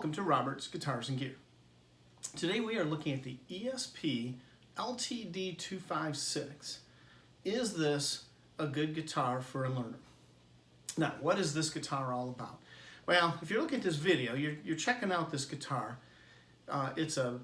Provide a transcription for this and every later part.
Welcome to Robert's Guitars and Gear. Today we are looking at the ESP LTD 256. Is this a good guitar for a learner? Now, what is this guitar all about? Well, if you're looking at this video, you're checking out this guitar. It's a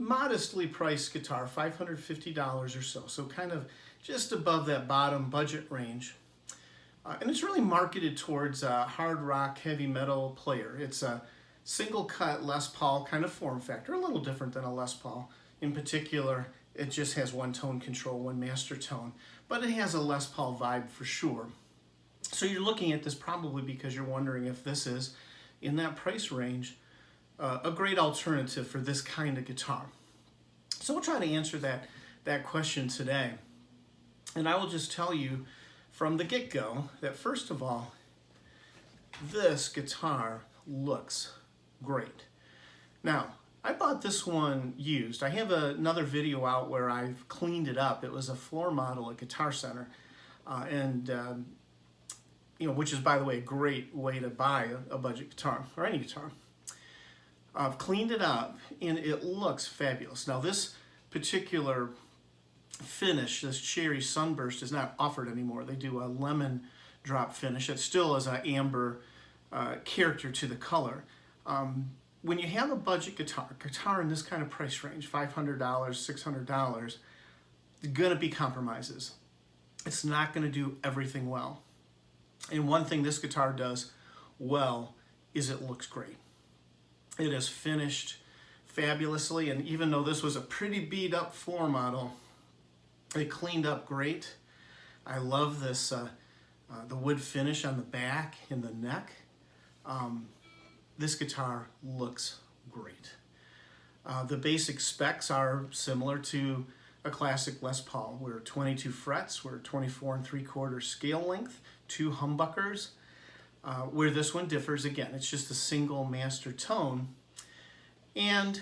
modestly priced guitar, $550 or so kind of just above that bottom budget range. And it's really marketed towards a hard rock, heavy metal player. It's a single cut Les Paul kind of form factor, a little different than a Les Paul. In particular, it just has one tone control, one master tone, but it has a Les Paul vibe for sure. So you're looking at this probably because you're wondering if this is, in that price range, a great alternative for this kind of guitar. So we'll try to answer that question today. And I will just tell you from the get-go that first of all, this guitar looks great. Now, I bought this one used. I have another video out where I've cleaned it up. It was a floor model at Guitar Center, which is, by the way, a great way to buy a budget guitar or any guitar. I've cleaned it up and it looks fabulous. Now, this particular finish, this cherry sunburst, is not offered anymore. They do a lemon drop finish. It still has an amber character to the color. When you have a budget guitar in this kind of price range, $500, $600, there's gonna be compromises. It's not gonna do everything well. And one thing this guitar does well is it looks great. It is finished fabulously, and even though this was a pretty beat up floor model, it cleaned up great. I love this, the wood finish on the back and the neck. This guitar looks great. The basic specs are similar to a classic Les Paul. We're 22 frets, we're 24 3/4 scale length, 2 humbuckers. Where this one differs, again, it's just a single master tone. And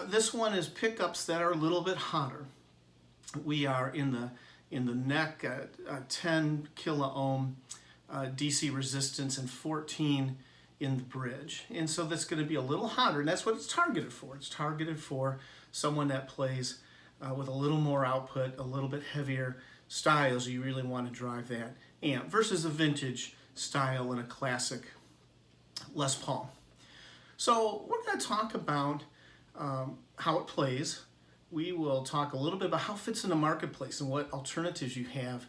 this one is pickups that are a little bit hotter. We are in the neck, 10 kilo ohm DC resistance and 14 in the bridge. And so that's going to be a little hotter, and that's what it's targeted for. It's targeted for someone that plays with a little more output, a little bit heavier styles. You really want to drive that amp versus a vintage style and a classic Les Paul. So we're going to talk about how it plays. We will talk a little bit about how it fits in the marketplace and what alternatives you have.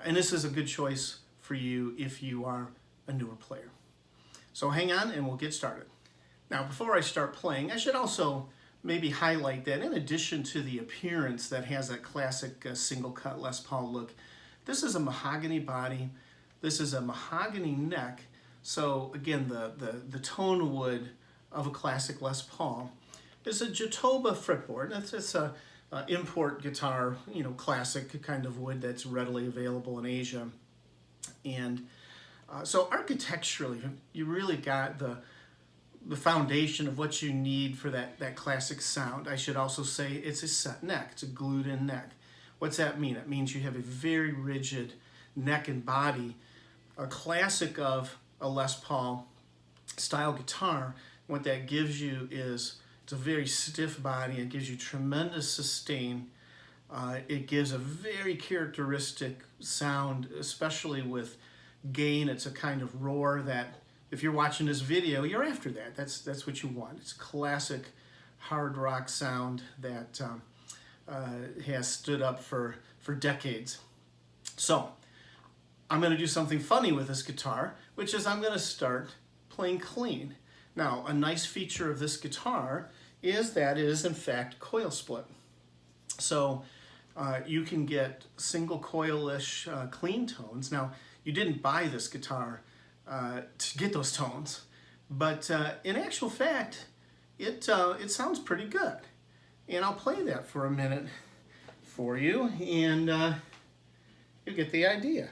And this is a good choice for you if you are a newer player. So hang on and we'll get started. Now, before I start playing, I should also maybe highlight that in addition to the appearance that has that classic single cut Les Paul look, this is a mahogany body. This is a mahogany neck. So again, the tone wood of a classic Les Paul is a Jatoba fretboard. It's a import guitar, classic kind of wood that's readily available in Asia. And so architecturally, you really got the foundation of what you need for that classic sound. I should also say it's a set neck. It's a glued in neck. What's that mean? It means you have a very rigid neck and body. A classic of a Les Paul style guitar, what that gives you is it's a very stiff body. It gives you tremendous sustain. It gives a very characteristic sound, especially with gain. It's a kind of roar that, if you're watching this video, you're after that. That's what you want. It's a classic hard rock sound that has stood up for decades. So I'm going to do something funny with this guitar, which is I'm going to start playing clean. Now, a nice feature of this guitar is that it is in fact coil split. So you can get single coil-ish clean tones. Now, you didn't buy this guitar to get those tones, but in actual fact, it sounds pretty good. And I'll play that for a minute for you, and you'll get the idea.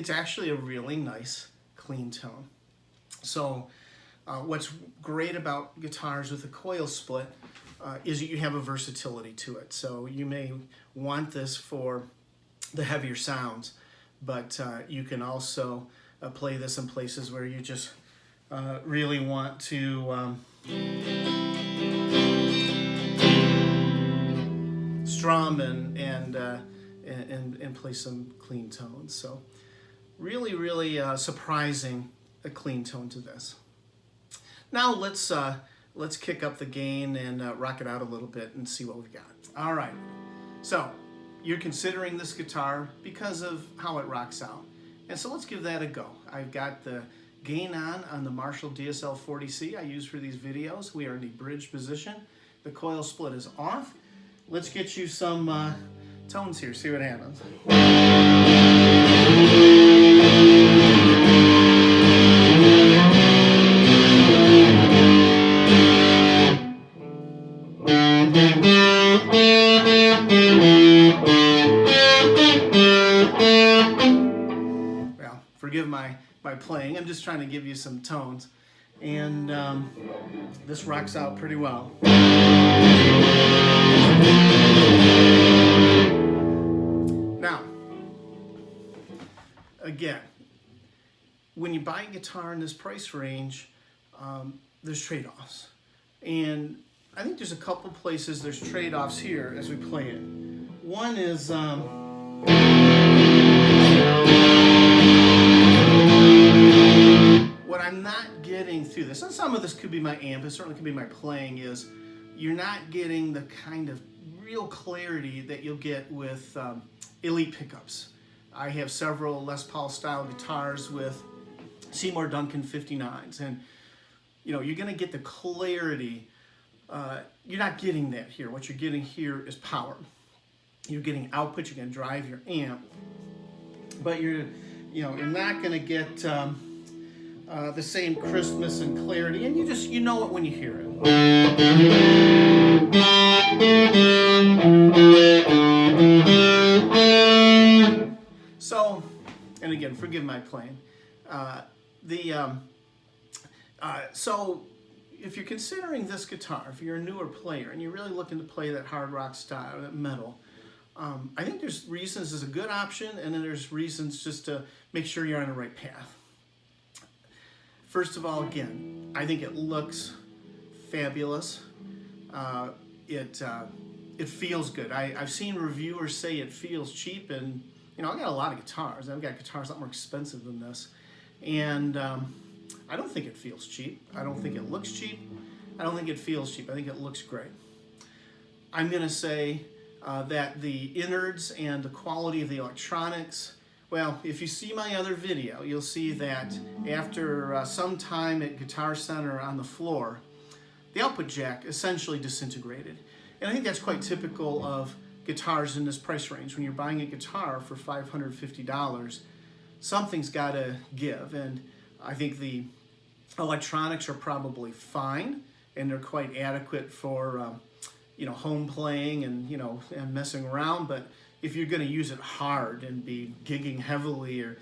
it's actually a really nice clean tone. So what's great about guitars with a coil split is that you have a versatility to it. So you may want this for the heavier sounds, but you can also play this in places where you just really want to strum and play some clean tones. So really surprising a clean tone to this. Now let's kick up the gain and rock it out a little bit and see what we've got. All right, so you're considering this guitar because of how it rocks out, and so let's give that a go. I've got the gain on the Marshall DSL 40C I use for these videos. We are in the bridge position. The coil split is off. Let's get you some tones here, see what happens. Well, forgive my playing. I'm just trying to give you some tones. And this rocks out pretty well. Now, again, when you buy a guitar in this price range, there's trade-offs. And I think there's a couple places there's trade-offs here as we play it. One is what I'm not getting through this, and some of this could be my amp, it certainly could be my playing, is you're not getting the kind of real clarity that you'll get with elite pickups. I have several Les Paul style guitars with Seymour Duncan 59s, and you know, you're going to get the clarity. You're not getting that here. What you're getting here is power. You're getting output. You're going to drive your amp, but you're not going to get the same crispness and clarity, and you know it when you hear it. So, and again, forgive my playing. So if you're considering this guitar, if you're a newer player and you're really looking to play that hard rock style, that metal, I think there's reasons it's a good option, and then there's reasons just to make sure you're on the right path. First of all, again, I think it looks fabulous. It feels good. I've seen reviewers say it feels cheap, and you know, I got a lot of guitars. I've got guitars a lot more expensive than this, and I don't think it feels cheap. I don't think it looks cheap. I don't think it feels cheap. I think it looks great. I'm going to say that the innards and the quality of the electronics, well, if you see my other video, you'll see that after some time at Guitar Center on the floor, the output jack essentially disintegrated. And I think that's quite typical of guitars in this price range. When you're buying a guitar for $550, something's got to give. And I think the electronics are probably fine, and they're quite adequate for home playing and messing around. But if you're going to use it hard and be gigging heavily or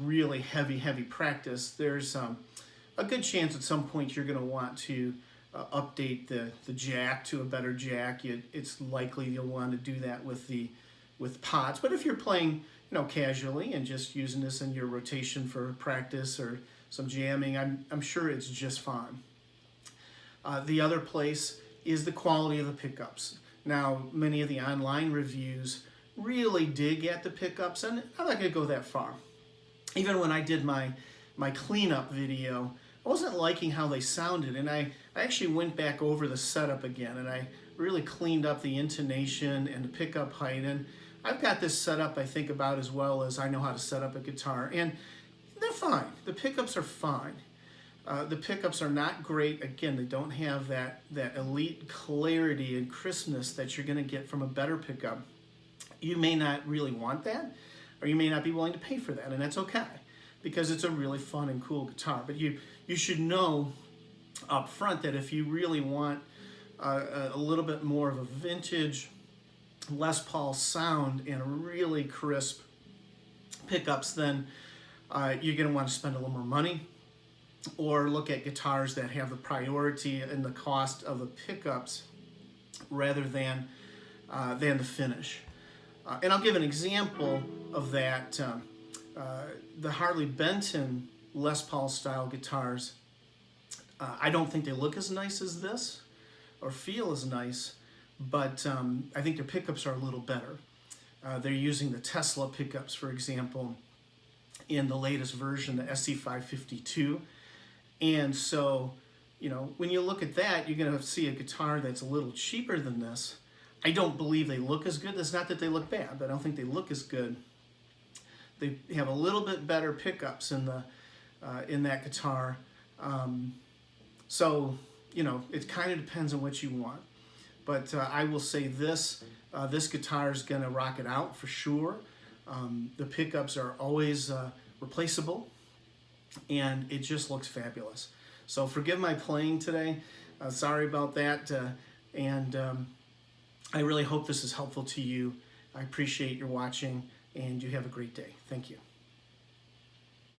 really heavy practice, there's a good chance at some point you're going to want to update the jack to a better jack. It's likely you'll want to do that with pots. But if you're playing casually and just using this in your rotation for practice or some jamming, I'm sure it's just fine. The other place is the quality of the pickups. Now, many of the online reviews really dig at the pickups, and I'm not going to go that far. Even when I did my cleanup video, I wasn't liking how they sounded, and I actually went back over the setup again, and I really cleaned up the intonation and the pickup height, and I've got this set up, I think, about as well as I know how to set up a guitar, and they're fine. The pickups are fine. The pickups are not great. Again, they don't have that elite clarity and crispness that you're going to get from a better pickup. You may not really want that, or you may not be willing to pay for that, and that's okay, because it's a really fun and cool guitar. But you should know up front that if you really want a little bit more of a vintage Les Paul sound and a really crisp pickups, then you're going to want to spend a little more money, or look at guitars that have the priority in the cost of the pickups rather than the finish. And I'll give an example of that. The Harley Benton Les Paul style guitars, I don't think they look as nice as this or feel as nice, but I think their pickups are a little better. They're using the Tesla pickups, for example, in the latest version, the EC-256. And so, you know, when you look at that, you're going to see a guitar that's a little cheaper than this. I don't believe they look as good. It's not that they look bad, but I don't think they look as good. They have a little bit better pickups in that guitar. So, you know, it kind of depends on what you want. But I will say this guitar is going to rock it out for sure. The pickups are always replaceable, and it just looks fabulous. So forgive my playing today. Sorry about that. And I really hope this is helpful to you. I appreciate your watching, and you have a great day. Thank you.